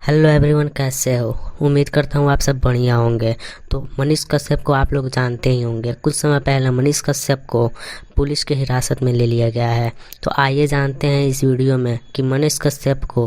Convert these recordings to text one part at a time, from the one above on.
Hello everyone, कैसे हो? उम्मीद करता हूँ आप सब बढ़िया होंगे। तो मनीष कश्यप को आप लोग जानते ही होंगे। कुछ समय पहले मनीष कश्यप को पुलिस की हिरासत में ले लिया गया है। तो आइए जानते हैं इस वीडियो में कि मनीष कश्यप को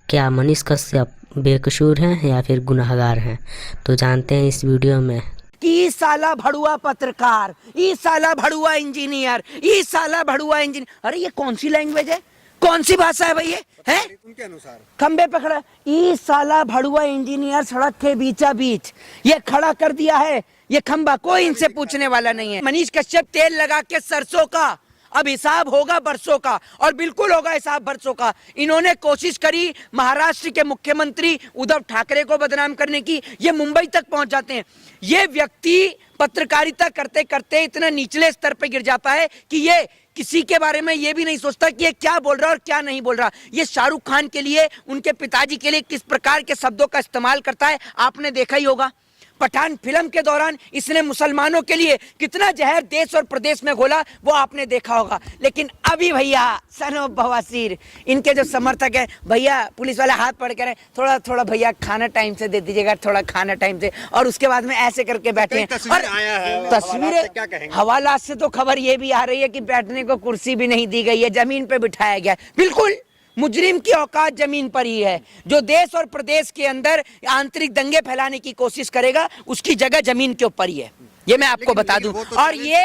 क्या मनीष कश्यप बेकसूर हैं या फिर गुनहगार हैं। तो जानते हैं इस वीडियो में। ई साला भड़ुआ पत्रकार, ई साला भड़ुआ इंजीनियर, ई साला भड़ुआ इंजीनियर। अरे ये कौन सी लैंग्वेज है, कौन सी भाषा है भाई? ये है उनके अनुसार खंबे पे खड़ा ई साला भड़ुआ इंजीनियर सड़क के बीचा बीच ये खड़ा कर दिया है ये खंबा। कोई इनसे पूछने वाला नहीं है। मनीष कश्यप तेल लगा के सरसों का अब हिसाब होगा बरसों का, और बिल्कुल होगा हिसाब बरसों का। इन्होंने कोशिश करी महाराष्ट्र के मुख्यमंत्री उद्धव ठाकरे को बदनाम करने की, ये मुंबई तक पहुंच जाते हैं। ये व्यक्ति पत्रकारिता करते करते इतना निचले स्तर पे गिर जाता है कि ये किसी के बारे में ये भी नहीं सोचता कि ये क्या बोल रहा है और क्या नहीं बोल रहा। ये शाहरुख खान के लिए, उनके पिताजी के लिए किस प्रकार के शब्दों का इस्तेमाल करता है आपने देखा ही होगा। पठान फिल्म के दौरान इसने मुसलमानों के लिए कितना जहर देश और प्रदेश में घोला वो आपने देखा होगा। लेकिन अभी भैया सनो बवासीर इनके जो समर्थक है, भैया पुलिस वाले हाथ पकड़ कर थोड़ा थोड़ा भैया खाना टाइम से दे दीजिएगा, थोड़ा खाना टाइम से, और उसके बाद में ऐसे करके बैठे हैं। और तस्वीरें हवालात से तो खबर ये भी आ रही है कि बैठने को कुर्सी भी नहीं दी गई है, जमीन पे बिठाया गया। बिल्कुल मुजरिम की औकात जमीन पर ही है। जो देश और प्रदेश के अंदर आंतरिक दंगे फैलाने की कोशिश करेगा उसकी जगह जमीन के ऊपर ही है, ये मैं आपको बता दूं। और ये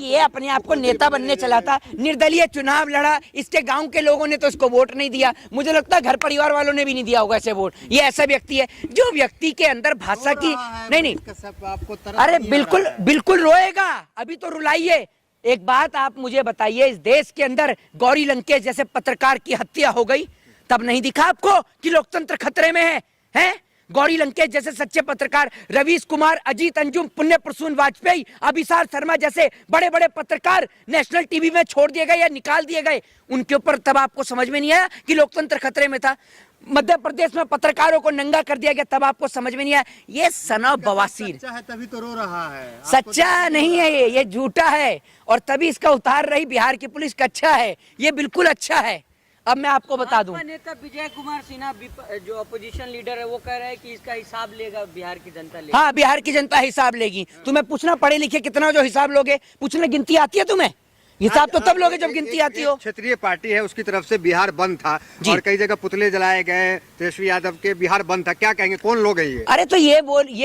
ये अपने आप को नेता बनने चला था, निर्दलीय चुनाव लड़ा, इसके गांव के लोगों ने तो इसको वोट नहीं दिया। मुझे लगता है घर परिवार वालों ने भी नहीं दिया होगा ऐसे वोट। ये ऐसा व्यक्ति है जो व्यक्ति के अंदर भाषा की नहीं अरे बिल्कुल बिल्कुल रोएगा, अभी तो रुलाइए। एक बात आप मुझे बताइए, इस देश के अंदर गौरी लंकेश जैसे पत्रकार की हत्या हो गई तब नहीं दिखा आपको कि लोकतंत्र खतरे में है? गौरी लंकेश जैसे सच्चे पत्रकार, रवीश कुमार, अजीत अंजुम, पुण्य प्रसून वाजपेयी, अभिसार शर्मा जैसे बड़े बड़े पत्रकार नेशनल टीवी में छोड़ दिए गए या निकाल दिए गए, उनके ऊपर तब आपको समझ में नहीं आया कि लोकतंत्र खतरे में था। मध्य प्रदेश में पत्रकारों को नंगा कर दिया गया, तब आपको समझ में नहीं आया। ये सना बवासीर सच्चा है तभी तो रो रहा है। सच्चा नहीं है, ये झूठा है, और तभी इसका उतार रही बिहार की पुलिस का अच्छा है, ये बिल्कुल अच्छा है। अब मैं आपको बता दूं, नेता विजय कुमार सिन्हा जो अपोजिशन लीडर है वो कह रहे हैं कि इसका हिसाब लेगा बिहार की जनता लेगी। हाँ, बिहार की जनता हिसाब लेगी। तुम्हें पूछना पढ़े लिखे कितना जो हिसाब लोगे, पूछना गिनती आती है तुम्हें? हिसाब तो तब लोगे जब गिनती आती हो। क्षेत्रीय पार्टी है उसकी तरफ से बिहार बंद था और कई जगह पुतले जलाए गए तेजस्वी यादव के, बिहार बंद था। क्या कहेंगे, कौन लोग हैं ये? अरे तो ये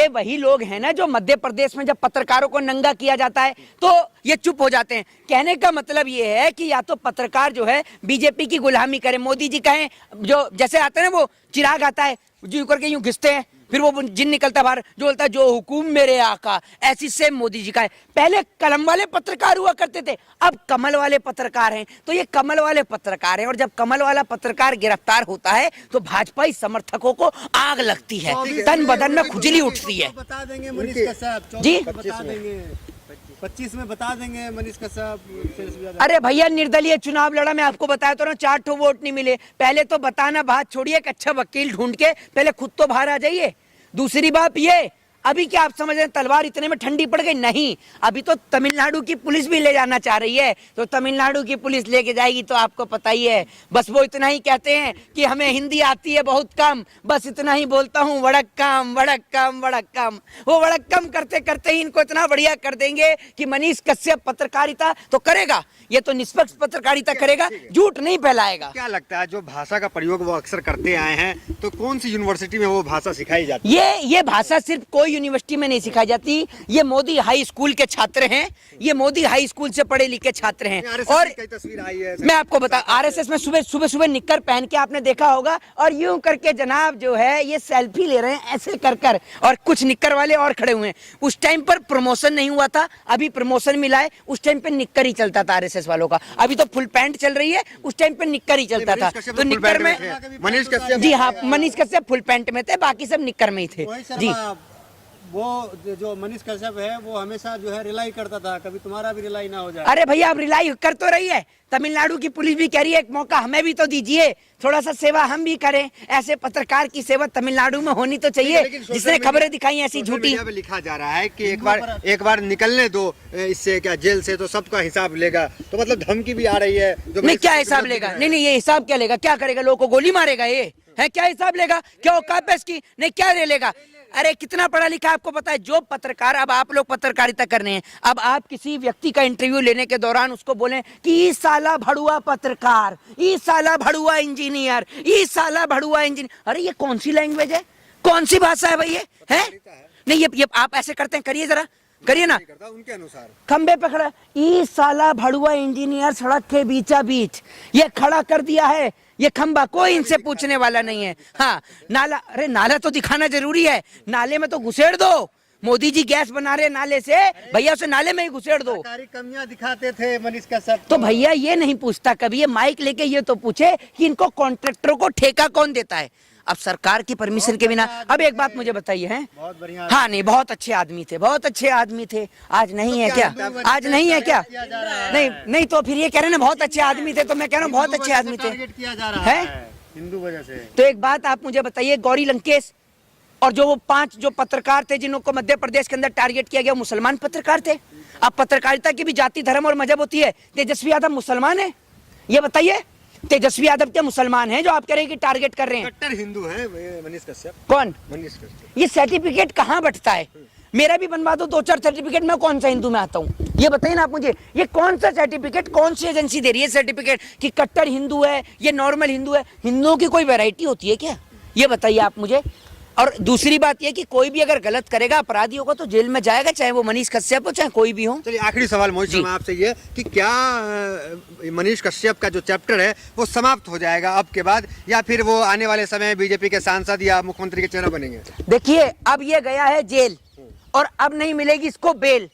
वही लोग हैं ना जो मध्य प्रदेश में जब पत्रकारों को नंगा किया जाता है तो ये चुप हो जाते हैं। कहने का मतलब ये है कि या तो पत्रकार जो है बीजेपी की गुलामी करे, मोदी जी कहें, जो जैसे आते हैं ना वो चिराग आता है जी करके यूं घिसते हैं, फिर वो जिन निकलता बाहर जो बोलता है जो हुकुम मेरे आका, ऐसी सेम मोदी जी का है। पहले कलम वाले पत्रकार हुआ करते थे, अब कमल वाले पत्रकार हैं। तो ये कमल वाले पत्रकार हैं, और जब कमल वाला पत्रकार गिरफ्तार होता है तो भाजपाई समर्थकों को आग लगती है, तन बदन में खुजली उठती है। बता देंगे मनीष कश्यप जी, बता देंगे 25 में बता देंगे मनीष कश्यप। अरे भैया निर्दलीय चुनाव लड़ा, मैं आपको बताया तो ना 4 ठो वोट नहीं मिले। पहले तो बताना बात छोड़िए, एक अच्छा वकील ढूंढ के पहले खुद तो बाहर आ जाइए। दूसरी बात ये, अभी क्या आप समझ रहे हैं तलवार इतने में ठंडी पड़ गई? नहीं, अभी तो तमिलनाडु की पुलिस भी ले जाना चाह रही है। तो तमिलनाडु की पुलिस लेके जाएगी तो आपको पता ही है। बस वो इतना ही कहते हैं कि हमें हिंदी आती है बहुत कम, बस इतना ही बोलता हूँ, वड़क्कम वड़क्कम वड़क्कम। वो वड़क्कम करते करते ही इनको इतना बढ़िया कर देंगे कि मनीष कश्यप पत्रकारिता तो करेगा, ये तो निष्पक्ष पत्रकारिता करेगा, झूठ नहीं फैलाएगा। क्या लगता है जो भाषा का प्रयोग वो अक्सर करते आए हैं, तो कौन सी यूनिवर्सिटी में वो भाषा सिखाई जाती है? ये भाषा सिर्फ कोई यूनिवर्सिटी में नहीं सिखाई जाती। ये मोदी हाई स्कूल के छात्र हैं, ये मोदी हाई स्कूल से पढ़े लिखे छात्र हैं। और तस्वीर आई है, मैं आपको बता, आरएसएस में सुबह निक्कर पहन के आपने देखा होगा, और यूं करके जनाब जो है ये सेल्फी ले रहे हैं ऐसे कर, और कुछ निक्कर वाले और खड़े हुए हैं। उस टाइम पर प्रमोशन नहीं हुआ था, अभी प्रमोशन मिला है। उस टाइम पे निक्कर ही चलता था आरएसएस वालों का, अभी तो फुल पैंट चल रही है, उस टाइम पे निक्कर ही चलता था। तो निक्कर में मनीष कश्यप, जी हाँ, मनीष कश्यप फुल पैंट में थे, बाकी सब निक्कर में ही थे जी। वो जो मनीष कश्यप है वो हमेशा जो है रिलाई करता था, कभी तुम्हारा भी रिलाई ना हो जाए। अरे भैया आप रिलाई कर तो रही है, तमिलनाडु की पुलिस भी कह रही है एक मौका हमें भी तो दीजिए, थोड़ा सा सेवा हम भी करें। ऐसे पत्रकार की सेवा तमिलनाडु में होनी तो चाहिए जिसने खबरें दिखाई ऐसी झूठी। लिखा जा रहा है कि एक बार निकलने दो इससे, क्या जेल से, तो सबका हिसाब लेगा। तो मतलब धमकी भी आ रही है। नहीं, क्या हिसाब लेगा? नहीं, ये हिसाब क्या लेगा? क्या करेगा? लोगों को गोली मारेगा? ये है? क्या हिसाब लेगा? क्या औकात है इसकी? नहीं, क्या ले लेगा? अरे कितना पढ़ा लिखा आपको पता है? जो पत्रकार, अब आप लोग पत्रकारिता कर रहे हैं, अब आप किसी व्यक्ति का इंटरव्यू लेने के दौरान उसको बोलें कि ई साला भड़ुआ पत्रकार, ई साला भड़ुआ इंजीनियर, ई साला भड़ुआ इंजीनियर, अरे ये कौन सी लैंग्वेज है? कौन सी भाषा है भाई ये? है नहीं, ये आप ऐसे करते हैं? करिए जरा, करिए ना। उनके अनुसार खंबे पे खड़ा, ई साला भड़ुआ इंजीनियर सड़क के बीचा बीच ये खड़ा कर दिया है ये खंबा, कोई इनसे पूछने वाला नहीं है। हाँ, नाला, अरे नाला तो दिखाना जरूरी है, नाले में तो घुसेड़ दो। मोदी जी गैस बना रहे नाले से, भैया उसे नाले में ही घुसेड़ दो। सरकारी कमियां दिखाते थे मनीष कश्यप तो भैया ये नहीं पूछता कभी, ये माइक लेके ये तो पूछे कि इनको कॉन्ट्रैक्टरों को ठेका कौन देता है? अब सरकार की परमिशन के बिना। अब एक बात मुझे बताइए, हैं? बहुत बढ़िया। हाँ, नहीं, बहुत अच्छे आदमी थे, बहुत अच्छे आदमी थे। आज नहीं है क्या? आज नहीं है क्या? नहीं नहीं, तो फिर ये कह रहे हैं ना बहुत अच्छे आदमी थे, तो मैं कह रहा हूँ बहुत अच्छे आदमी थे। किया जा रहा है हिंदू वजह से। तो एक बात आप मुझे बताइए, गौरी लंकेश और जो वो 5 जो पत्रकार थे जिनको मध्य प्रदेश के अंदर टारगेट किया गया, मुसलमान पत्रकार थे। अब पत्रकारिता की भी जाति, धर्म और मजहब होती है। तेजस्वी यादव मुसलमान है? ये बताइए, तेजस्वी यादव क्या मुसलमान हैं जो आप कह रहे हैं कि टारगेट कर रहे हैं? कट्टर हिंदू है मनीष कश्यप। कौन? मनीष कश्यप। ये सर्टिफिकेट कहाँ बंटता है? मेरा भी बनवा दो 2-4 सर्टिफिकेट, मैं कौन सा हिंदू में आता हूँ? ये बताइए ना आप मुझे, ये कौन सा सर्टिफिकेट, कौन सी एजेंसी दे रही है सर्टिफिकेट कि कट्टर हिंदू है, ये नॉर्मल हिंदू है? हिंदुओं की कोई वैरायटी होती है क्या? ये बताइए आप मुझे। और दूसरी बात ये कि कोई भी अगर गलत करेगा, अपराधी होगा, तो जेल में जाएगा, चाहे वो मनीष कश्यप हो चाहे कोई भी हो। चलिए आखिरी सवाल मोहित शर्मा आपसे ये कि क्या मनीष कश्यप का जो चैप्टर है वो समाप्त हो जाएगा अब के बाद, या फिर वो आने वाले समय बीजेपी के सांसद या मुख्यमंत्री के चेहरा बनेंगे? देखिए, अब ये गया है जेल और अब नहीं मिलेगी इसको बेल,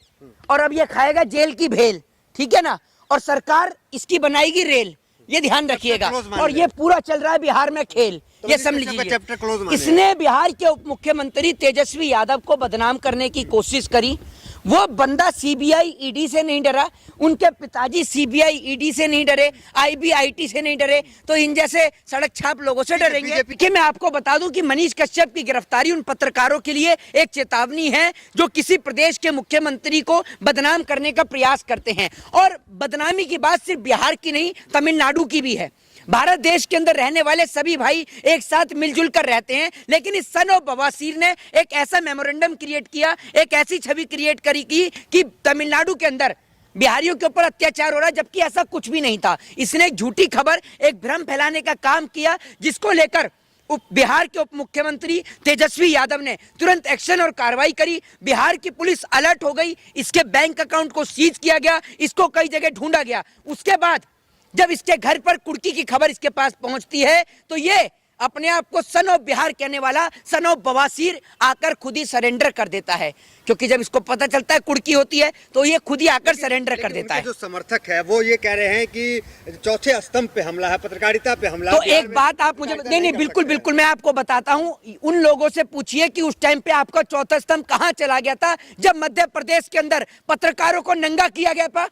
और अब ये खाएगा जेल की भेल, ठीक है ना? और सरकार इसकी बनाएगी रेल, ये ध्यान रखिएगा। और ये पूरा चल रहा है बिहार में खेल, ये समझ लीजिए। चैप्टर क्लोज मान इसने बिहार के उप मुख्यमंत्री तेजस्वी यादव को बदनाम करने की कोशिश करी। वो बंदा सीबीआई ईडी से नहीं डरा, उनके पिताजी सीबीआई ईडी से नहीं डरे, आईबीआईटी से नहीं डरे, तो इन जैसे सड़क छाप लोगों से डरेंगे? कि मैं आपको बता दूं कि मनीष कश्यप की गिरफ्तारी उन पत्रकारों के लिए एक चेतावनी है जो किसी प्रदेश के मुख्यमंत्री को बदनाम करने का प्रयास करते हैं। और बदनामी की बात सिर्फ बिहार की नहीं, तमिलनाडु की भी है। भारत देश के अंदर रहने वाले सभी भाई एक साथ मिलजुल कर रहते हैं, लेकिन इस सन ऑफ बवासीर ने एक ऐसा मेमोरेंडम क्रिएट किया, एक ऐसी छवि क्रिएट करी कि तमिलनाडु के अंदर बिहारियों के ऊपर अत्याचार हो रहा है, जबकि ऐसा कुछ भी नहीं था। इसने एक झूठी खबर, एक भ्रम फैलाने का काम किया, जिसको लेकर बिहार के उप मुख्यमंत्री तेजस्वी यादव ने तुरंत एक्शन और कार्रवाई करी। बिहार की पुलिस अलर्ट हो गई, इसके बैंक अकाउंट को सीज किया गया, इसको कई जगह ढूंढा गया। उसके बाद जब इसके घर पर कुर्की की खबर इसके पास पहुंचती है, तो ये अपने आप को सन ऑफ बिहार कहने वाला सन ऑफ बवासीर आकर खुद ही सरेंडर कर देता है, क्योंकि जब इसको पता चलता है कुर्की होती है तो ये खुद ही आकर सरेंडर कर देता है। जो समर्थक है वो ये कह रहे हैं कि चौथे स्तंभ पे हमला है, पत्रकारिता पे हमला। तो एक बात आप मुझे, नहीं बिल्कुल बिल्कुल, मैं आपको बताता हूँ। उन लोगों से पूछिए कि उस टाइम पे आपका चौथा स्तंभ कहाँ चला गया था जब मध्य प्रदेश के अंदर पत्रकारों को नंगा किया गया था?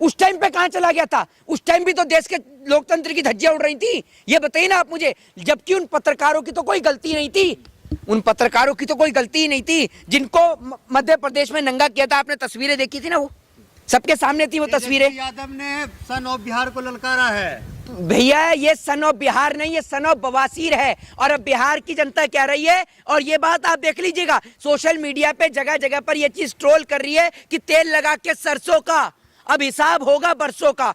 उस टाइम पे कहां चला गया था? उस टाइम भी तो देश के लोकतंत्र की धज्जियां उड़ रही थी। ये बताइए ना आप मुझे, जबकि उन पत्रकारों की तो कोई गलती नहीं थी, उन पत्रकारों की तो कोई गलती ही नहीं थी जिनको मध्य प्रदेश में नंगा किया था। आपने तस्वीरें देखी थी ना, वो सबके सामने थी वो तस्वीरें। यादव ने सन ऑफ बिहार को ललकारा है। भैया ये सन ऑफ बिहार नहीं, ये सन ऑफ बवासीर है। और अब बिहार की जनता कह रही है, और ये बात आप देख लीजिएगा, सोशल मीडिया पे जगह जगह पर ये चीज ट्रोल कर रही है कि तेल लगा के सरसों का अब हिसाब होगा बरसों का।